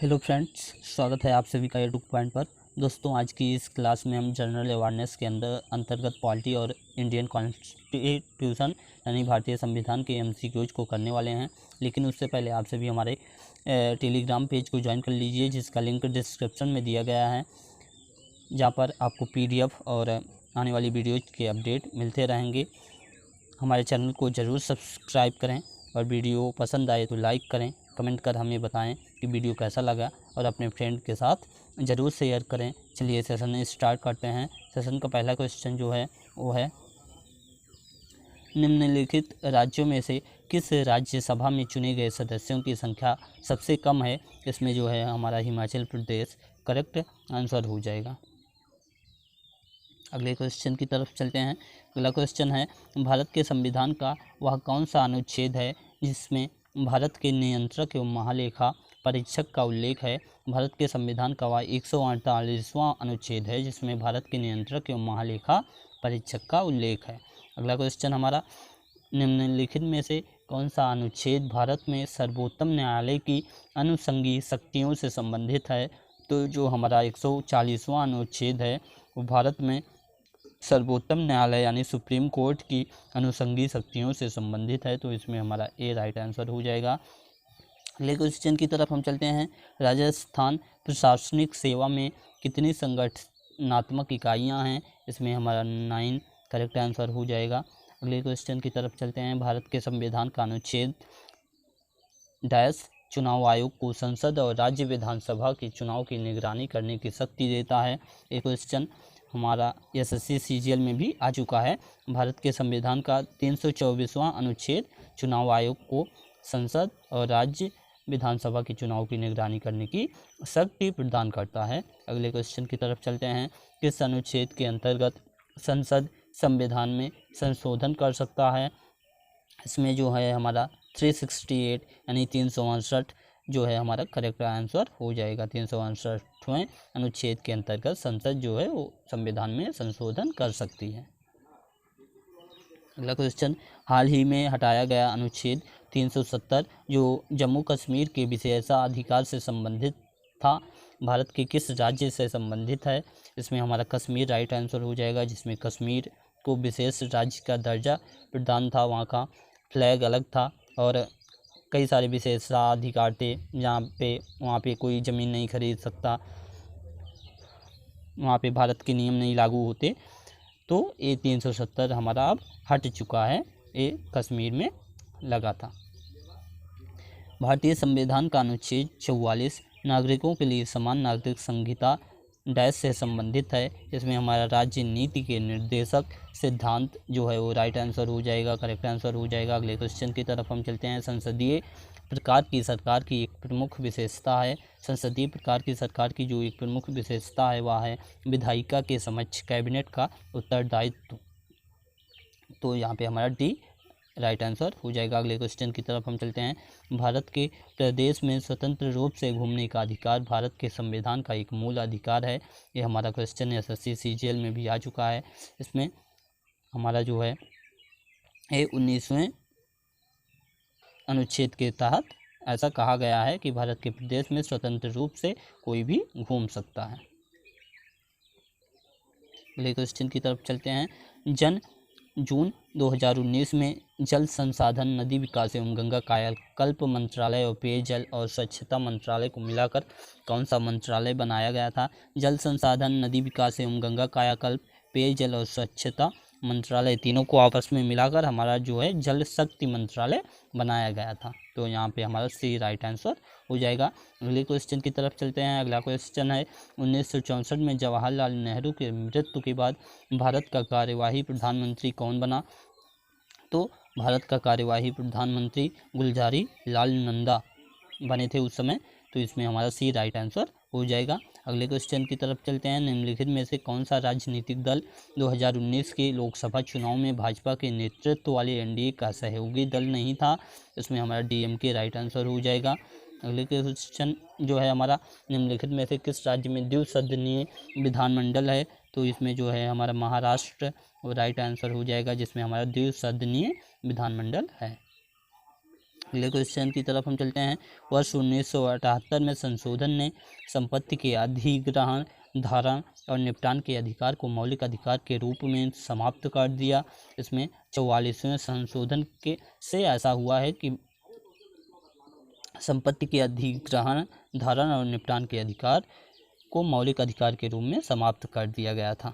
Hello friends, स्वागत है आप सभी का यूट्यूब पॉइंट पर। दोस्तों, आज की इस क्लास में हम जनरल अवेयरनेस के अंतर्गत पॉलिटी और इंडियन कॉन्स्टिट्यूशन यानी भारतीय संविधान के एमसीक्यूज को करने वाले हैं। लेकिन उससे पहले आप सभी हमारे टेलीग्राम पेज को ज्वाइन कर लीजिए, जिसका लिंक डिस्क्रिप्शन में दिया गया है, जहाँ पर आपको PDF और आने वाली वीडियोज के अपडेट मिलते रहेंगे। हमारे चैनल को ज़रूर सब्सक्राइब करें और वीडियो पसंद आए तो लाइक करें, कमेंट कर हमें बताएं कि वीडियो कैसा लगा और अपने फ्रेंड के साथ ज़रूर शेयर करें। चलिए सेशन स्टार्ट करते हैं। सेशन का पहला क्वेश्चन जो है वो है, निम्नलिखित राज्यों में से किस राज्यसभा में चुने गए सदस्यों की संख्या सबसे कम है। इसमें जो है हमारा हिमाचल प्रदेश करेक्ट आंसर हो जाएगा। अगले क्वेश्चन की तरफ चलते हैं। अगला क्वेश्चन है, भारत के संविधान का वह कौन सा अनुच्छेद है जिसमें भारत के नियंत्रक एवं महालेखा परीक्षक का उल्लेख है। भारत के संविधान का वह 148वां अनुच्छेद है जिसमें भारत के नियंत्रक एवं महालेखा परीक्षक का उल्लेख है। अगला क्वेश्चन हमारा, निम्नलिखित में से कौन सा अनुच्छेद भारत में सर्वोच्च न्यायालय की अनुषंगी शक्तियों से संबंधित है। तो जो हमारा 140वां अनुच्छेद है वो भारत में सर्वोच्च न्यायालय यानी सुप्रीम कोर्ट की अनुषंगी शक्तियों से संबंधित है। तो इसमें हमारा ए राइट आंसर हो जाएगा। अगले क्वेश्चन की तरफ हम चलते हैं। राजस्थान प्रशासनिक सेवा में कितनी संगठनात्मक इकाइयां हैं। इसमें हमारा 9 करेक्ट आंसर हो जाएगा। अगले क्वेश्चन की तरफ चलते हैं। भारत के संविधान का अनुच्छेद डैश चुनाव आयोग को संसद और राज्य विधानसभा के चुनाव की निगरानी करने की शक्ति देता है। ये क्वेश्चन हमारा SSC CGL में भी आ चुका है। भारत के संविधान का 324वां अनुच्छेद चुनाव आयोग को संसद और राज्य विधानसभा के चुनाव की निगरानी करने की शक्ति प्रदान करता है। अगले क्वेश्चन की तरफ चलते हैं। किस अनुच्छेद के अंतर्गत संसद संविधान में संशोधन कर सकता है। इसमें जो है हमारा 368 यानी 368 जो है हमारा करेक्ट आंसर हो जाएगा। 368वें अनुच्छेद के अंतर्गत संसद जो है वो संविधान में संशोधन कर सकती है। अगला क्वेश्चन, हाल ही में हटाया गया अनुच्छेद 370 जो जम्मू कश्मीर के विशेषाधिकार से संबंधित था, भारत के किस राज्य से संबंधित है। इसमें हमारा कश्मीर राइट आंसर हो जाएगा, जिसमें कश्मीर को विशेष राज्य का दर्जा प्रदान था, वहाँ का फ्लैग अलग था और कई सारे विशेषाधिकार थे, वहाँ पे कोई ज़मीन नहीं खरीद सकता, वहाँ पे भारत के नियम नहीं लागू होते। तो ये 370 हमारा अब हट चुका है, ये कश्मीर में लगा था। भारतीय संविधान का अनुच्छेद 44 नागरिकों के लिए समान नागरिक संहिता डैश से संबंधित है। इसमें हमारा राज्य नीति के निर्देशक सिद्धांत जो है वो राइट आंसर हो जाएगा, करेक्ट आंसर हो जाएगा। अगले क्वेश्चन की तरफ हम चलते हैं। संसदीय प्रकार की सरकार की एक प्रमुख विशेषता है। संसदीय प्रकार की सरकार की जो एक प्रमुख विशेषता है वह है विधायिका के समक्ष कैबिनेट का उत्तरदायित्व। तो यहाँ पे हमारा डी राइट आंसर हो जाएगा। अगले क्वेश्चन की तरफ हम चलते हैं। भारत के प्रदेश में स्वतंत्र रूप से घूमने का अधिकार भारत के संविधान का एक मूल अधिकार है। ये हमारा क्वेश्चन SSC CGL में भी आ चुका है। इसमें हमारा जो है ये 19वें अनुच्छेद के तहत ऐसा कहा गया है कि भारत के प्रदेश में स्वतंत्र रूप से कोई भी घूम सकता है। अगले क्वेश्चन की तरफ चलते हैं। जून 2019 में जल संसाधन, नदी विकास एवं गंगा कायाकल्प मंत्रालय और पेयजल और स्वच्छता मंत्रालय को मिलाकर कौन सा मंत्रालय बनाया गया था। जल संसाधन, नदी विकास एवं गंगा कायाकल्प, पेयजल और स्वच्छता मंत्रालय तीनों को आपस में मिलाकर हमारा जो है जल शक्ति मंत्रालय बनाया गया था। तो यहाँ पे हमारा सी राइट आंसर हो जाएगा। अगले क्वेश्चन की तरफ चलते हैं। अगला क्वेश्चन है, 1964 में जवाहरलाल नेहरू के मृत्यु के बाद भारत का कार्यवाही प्रधानमंत्री कौन बना। तो भारत का कार्यवाही प्रधानमंत्री गुलजारी लाल नंदा बने थे उस समय। तो इसमें हमारा सी राइट आंसर हो जाएगा। अगले क्वेश्चन की तरफ चलते हैं। निम्नलिखित में से कौन सा राजनीतिक दल 2019 के लोकसभा चुनाव में भाजपा के नेतृत्व वाले NDA का सहयोगी दल नहीं था। इसमें हमारा DMK राइट आंसर हो जाएगा। अगले क्वेश्चन जो है हमारा, निम्नलिखित में से किस राज्य में द्विसदनीय विधानमंडल है। तो इसमें जो है हमारा महाराष्ट्र राइट आंसर हो जाएगा, जिसमें हमारा द्विसदनीय विधानमंडल है। अगले क्वेश्चन की तरफ हम चलते हैं। वर्ष 1978 में संशोधन ने संपत्ति के अधिग्रहण, धारण और निपटान के अधिकार को मौलिक अधिकार के रूप में समाप्त कर दिया। इसमें 44वें संशोधन के से ऐसा हुआ है कि संपत्ति के अधिग्रहण, धारण और निपटान के अधिकार को मौलिक अधिकार के रूप में समाप्त कर दिया गया था।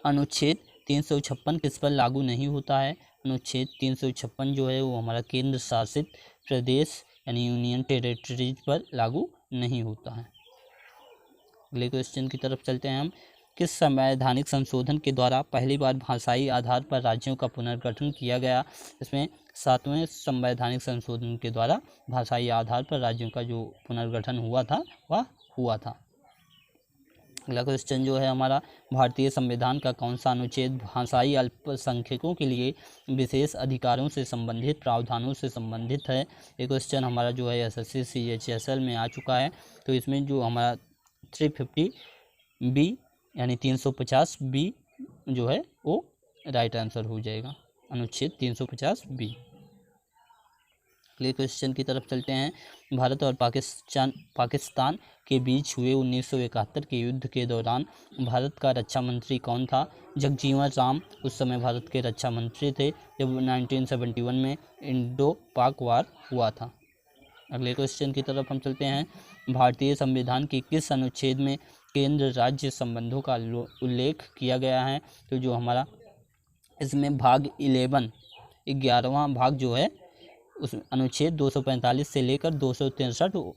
अनुच्छेद 356 किस पर लागू नहीं होता है? अनुच्छेद 356 जो है वो हमारा केंद्र शासित प्रदेश यानी यूनियन टेरिटरीज पर लागू नहीं होता है। अगले क्वेश्चन की तरफ चलते हैं हम। किस संवैधानिक संशोधन के द्वारा पहली बार भाषाई आधार पर राज्यों का पुनर्गठन किया गया? इसमें 7वें संवैधानिक संशोधन के द्वारा भाषाई आधार पर राज्यों का जो पुनर्गठन हुआ था वह हुआ था। अगला क्वेश्चन जो है हमारा, भारतीय संविधान का कौन सा अनुच्छेद भाषाई अल्पसंख्यकों के लिए विशेष अधिकारों से संबंधित प्रावधानों से संबंधित है? ये क्वेश्चन हमारा जो है SSC CHSL में आ चुका है। तो इसमें जो हमारा 350B यानी 350B जो है वो राइट आंसर हो जाएगा, अनुच्छेद 350B। अगले क्वेश्चन की तरफ चलते हैं। भारत और पाकिस्तान के बीच हुए 1971 के युद्ध के दौरान भारत का रक्षा मंत्री कौन था? जगजीवन राम उस समय भारत के रक्षा मंत्री थे जब 1971 में इंडो पाक वार हुआ था। अगले क्वेश्चन की तरफ हम चलते हैं। भारतीय संविधान के किस अनुच्छेद में केंद्र राज्य संबंधों का उल्लेख किया गया है? तो जो हमारा इसमें भाग 11वां भाग जो है उस अनुच्छेद 245 से लेकर 263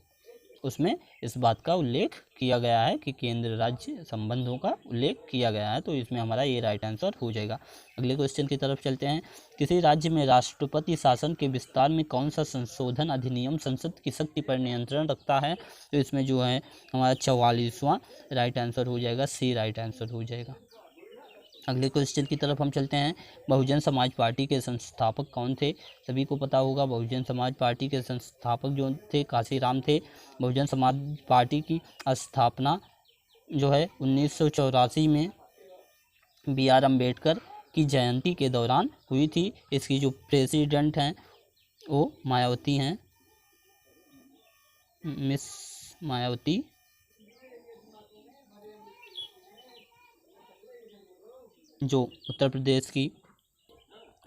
उसमें इस बात का उल्लेख किया गया है कि केंद्र राज्य संबंधों का उल्लेख किया गया है। तो इसमें हमारा ये राइट आंसर हो जाएगा। अगले क्वेश्चन की तरफ चलते हैं। किसी राज्य में राष्ट्रपति शासन के विस्तार में कौन सा संशोधन अधिनियम संसद की शक्ति पर नियंत्रण रखता है? तो इसमें जो है हमारा 44वां राइट आंसर हो जाएगा, सी राइट आंसर हो जाएगा। अगले क्वेश्चन की तरफ हम चलते हैं। बहुजन समाज पार्टी के संस्थापक कौन थे? सभी को पता होगा बहुजन समाज पार्टी के संस्थापक जो थे काशीराम थे। बहुजन समाज पार्टी की स्थापना जो है 1984 में BR अम्बेडकर की जयंती के दौरान हुई थी। इसकी जो प्रेसिडेंट हैं वो मायावती हैं, मिस मायावती, जो उत्तर प्रदेश की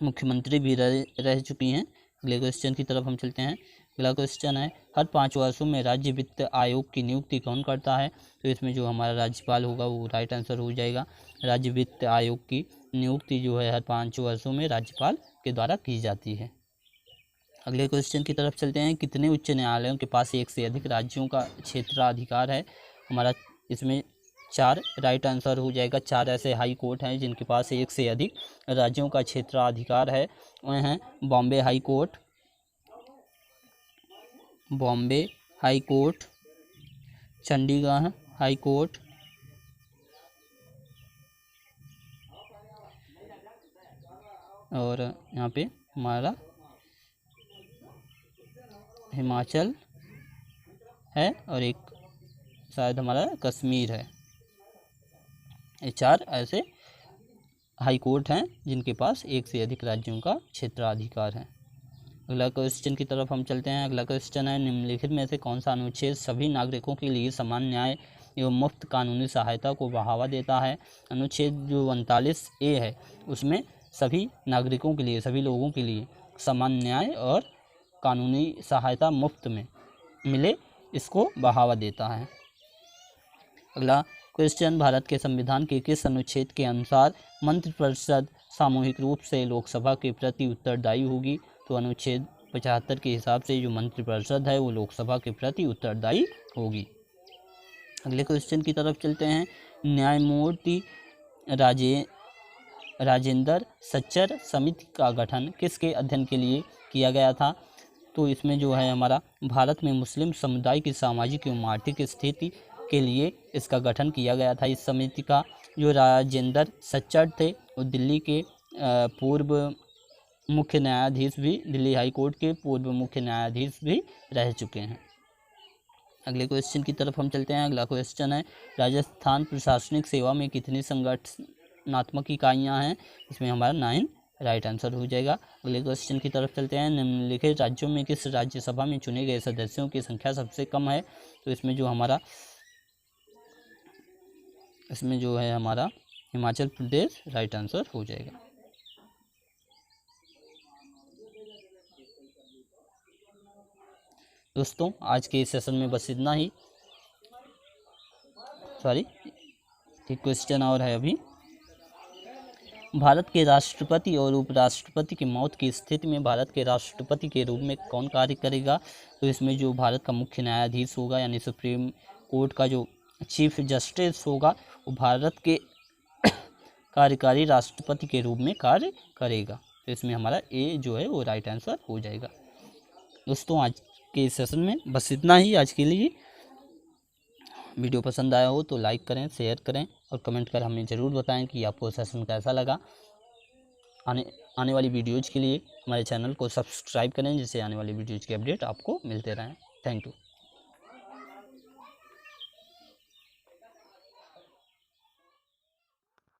मुख्यमंत्री भी रह चुकी हैं। अगले क्वेश्चन की तरफ हम चलते हैं। अगला क्वेश्चन है, हर 5 वर्षों में राज्य वित्त आयोग की नियुक्ति कौन करता है? तो इसमें जो हमारा राज्यपाल होगा वो राइट आंसर हो जाएगा। राज्य वित्त आयोग की नियुक्ति जो है हर 5 वर्षों में राज्यपाल के द्वारा की जाती है। अगले क्वेश्चन की तरफ चलते हैं। कितने उच्च न्यायालयों के पास एक से अधिक राज्यों का क्षेत्राधिकार है? हमारा इसमें 4 राइट आंसर हो जाएगा। 4 ऐसे हाई कोर्ट हैं जिनके पास एक से अधिक राज्यों का क्षेत्राधिकार है। वह हैं Bombay high court, Chandigarh high court, और यहाँ पे हमारा हिमाचल है और एक शायद हमारा कश्मीर है। ये 4 ऐसे हाई कोर्ट हैं जिनके पास एक से अधिक राज्यों का क्षेत्राधिकार है। अगला क्वेश्चन की तरफ हम चलते हैं। अगला क्वेश्चन है, निम्नलिखित में से कौन सा अनुच्छेद सभी नागरिकों के लिए समान न्याय एवं मुफ्त कानूनी सहायता को बढ़ावा देता है? अनुच्छेद जो 39A है उसमें सभी नागरिकों के लिए, सभी लोगों के लिए समान न्याय और कानूनी सहायता मुफ्त में मिले इसको बढ़ावा देता है। अगला क्वेश्चन, भारत के संविधान के किस अनुच्छेद के अनुसार मंत्रिपरिषद सामूहिक रूप से लोकसभा के प्रति उत्तरदायी होगी? तो अनुच्छेद 75 के हिसाब से जो मंत्रिपरिषद है वो लोकसभा के प्रति उत्तरदायी होगी। अगले क्वेश्चन की तरफ चलते हैं। न्यायमूर्ति राजेंद्र सच्चर समिति का गठन किसके अध्ययन के लिए किया गया था? तो इसमें जो है हमारा भारत में मुस्लिम समुदाय की सामाजिक एवं आर्थिक स्थिति के लिए इसका गठन किया गया था। इस समिति का जो राजेंद्र सच्चर थे वो दिल्ली के पूर्व मुख्य न्यायाधीश भी, दिल्ली हाई कोर्ट के पूर्व मुख्य न्यायाधीश भी रह चुके हैं। अगले क्वेश्चन की तरफ हम चलते हैं। अगला क्वेश्चन है, राजस्थान प्रशासनिक सेवा में कितनी संगठनात्मक इकाइयां हैं? इसमें हमारा 9 राइट आंसर हो जाएगा। अगले क्वेश्चन की तरफ चलते हैं। निम्नलिखित राज्यों में किस राज्यसभा में चुने गए सदस्यों की संख्या सबसे कम है? तो इसमें जो है हमारा हिमाचल प्रदेश राइट आंसर हो जाएगा। दोस्तों आज के इस सेशन में बस इतना ही। एक क्वेश्चन और है अभी। भारत के राष्ट्रपति और उपराष्ट्रपति की मौत की स्थिति में भारत के राष्ट्रपति के रूप में कौन कार्य करेगा? तो इसमें जो भारत का मुख्य न्यायाधीश होगा यानी सुप्रीम कोर्ट का जो चीफ जस्टिस होगा वो भारत के कार्यकारी राष्ट्रपति के रूप में कार्य करेगा। तो इसमें हमारा ए जो है वो राइट आंसर हो जाएगा। दोस्तों आज के इस सेशन में बस इतना ही आज के लिए। वीडियो पसंद आया हो तो लाइक करें, शेयर करें और कमेंट कर हमें ज़रूर बताएं कि आपको सेशन कैसा लगा। आने वाली वीडियोज़ के लिए हमारे चैनल को सब्सक्राइब करें जिससे आने वाली वीडियोज़ के अपडेट आपको मिलते रहें। Thank you.